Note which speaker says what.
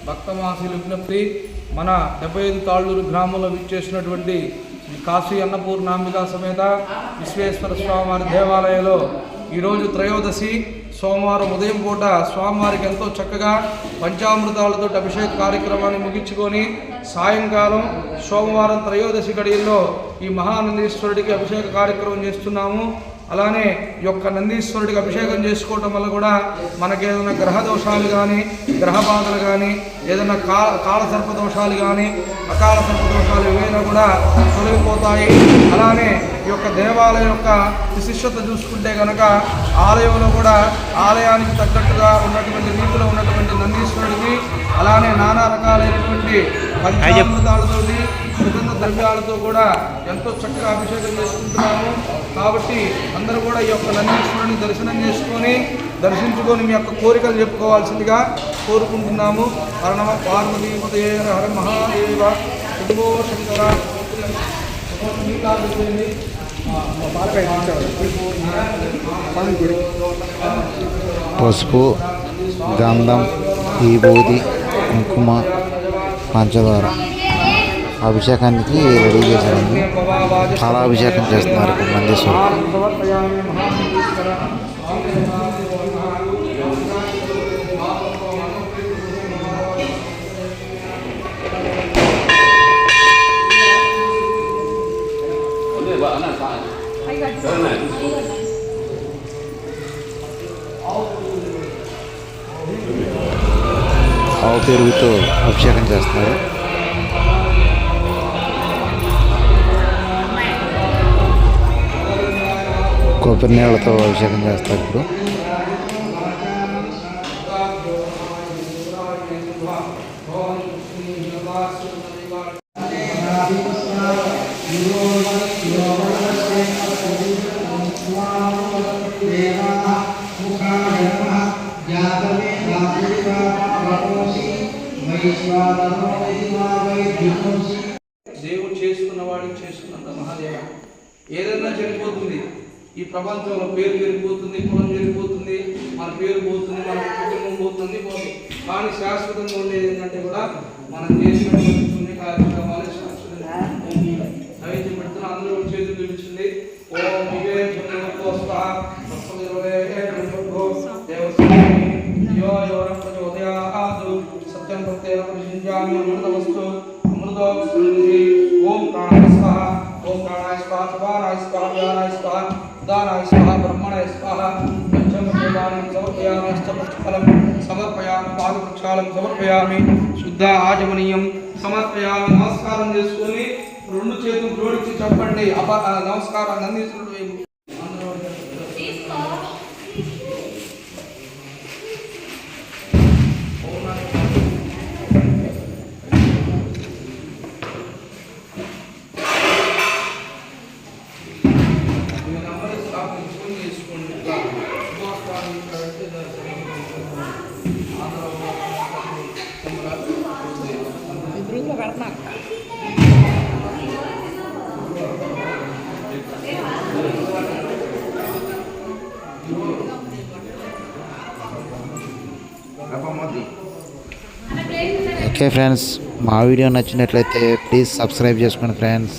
Speaker 1: భక్తమాసీలు విజ్ఞప్తి మన 75 తాళ్ళూరు గ్రామంలో విచ్చేసినటువంటి కాశీ అన్నపూర్ణాంబికా సమేత విశ్వేశ్వర స్వామివారి దేవాలయంలో ఈరోజు త్రయోదశి సోమవారం ఉదయం పూట స్వామివారికి ఎంతో చక్కగా పంచామృతాలతో అభిషేక కార్యక్రమాన్ని ముగించుకొని సాయంకాలం సోమవారం త్రయోదశి గడియల్లో ఈ మహానందీశ్వరుడికి అభిషేక కార్యక్రమం చేస్తున్నాము. అలానే ఈ యొక్క నందీశ్వరుడికి అభిషేకం చేసుకోవటం వల్ల కూడా మనకి ఏదైనా గ్రహ దోషాలు కానీ గ్రహ బాధలు కానీ ఏదైనా కాలసర్ప దోషాలు కానీ అకాల సర్ప దోషాలు ఏవైనా కూడా తొలగిపోతాయి. అలానే ఈ యొక్క దేవాలయం యొక్క విశిష్టత చూసుకుంటే కనుక ఆలయంలో కూడా ఆలయానికి తగ్గట్టుగా ఉన్నటువంటి రీతిలో ఉన్నటువంటి నందీశ్వరుడికి అలానే నానా రకాలైనటువంటి పంచామృతాలతోటి సుగంధ ద్రవ్యాలతో కూడా ఎంతో చక్కగా అభిషేకం చేసుకుంటున్నాము. కాబట్టి అందరూ కూడా ఈ యొక్క నందీశ్వరుని దర్శించుకొని మీ యొక్క కోరికలు చెప్పుకోవాల్సిందిగా కోరుకుంటున్నాము. హర నమ పార్వతీపతే హర మహాదేవ శంభో శంకర.
Speaker 2: పసుపు, గంధం, విభూది, కుంకుమ, పంచదార అభిషేకానికి రెడీ చేశారండి. చాలా అభిషేకం చేస్తున్నారు నందీశ్వరుడు. ఆవు పెరుగుతో అభిషేకం చేస్తున్నారు. కొబ్బరి నీళ్ళతో అభిషేకం చేస్తారు. ఇప్పుడు
Speaker 1: దేవుడు చేసుకున్న వాడికి చేసుకున్నంత మహాదేవ. ఏదైనా చనిపోతుంది, ఈ ప్రపంచంలో పేరు జరిగిపోతుంది, కులం జరిగిపోతుంది, మన పేరు పోతుంది, మన కుటుంబం పోతుంది. కానీ శాశ్వతంగా ఉండేది ఏంటంటే కూడా మనం చేసినటువంటి పుణ్య కార్యక్రమాలు శాశ్వతంగా నైవేద్యం పెడుతున్న అందరూ చేతులు చూపించింది. ఓం సత్యం ప్రత్యేకం అమృతవస్తు అమృతో ఓం ప్రాణాయ స్వాహ ఓం ప్రాణాయ స్వాహ సమానాయ స్వాహ వ్యానాయ స్వాహ ఉదానాయ స్వాహ బ్రహ్మణాయ స్వాహ పంచమృతానం సమర్పయామి అష్టపక్షఫలం సమర్పయామి పాదవృక్షాలం సమర్పయామి శుద్ధ ఆచమనీయం సమర్పయామి. నమస్కారం చేసుకొని రెండు చేతులు జోడించి చెప్పండి. నమస్కారం నందీశ్వరుడు.
Speaker 2: ఓకే ఫ్రెండ్స్, మా వీడియో నచ్చినట్లయితే ప్లీజ్ సబ్స్క్రైబ్ చేసుకోండి ఫ్రెండ్స్.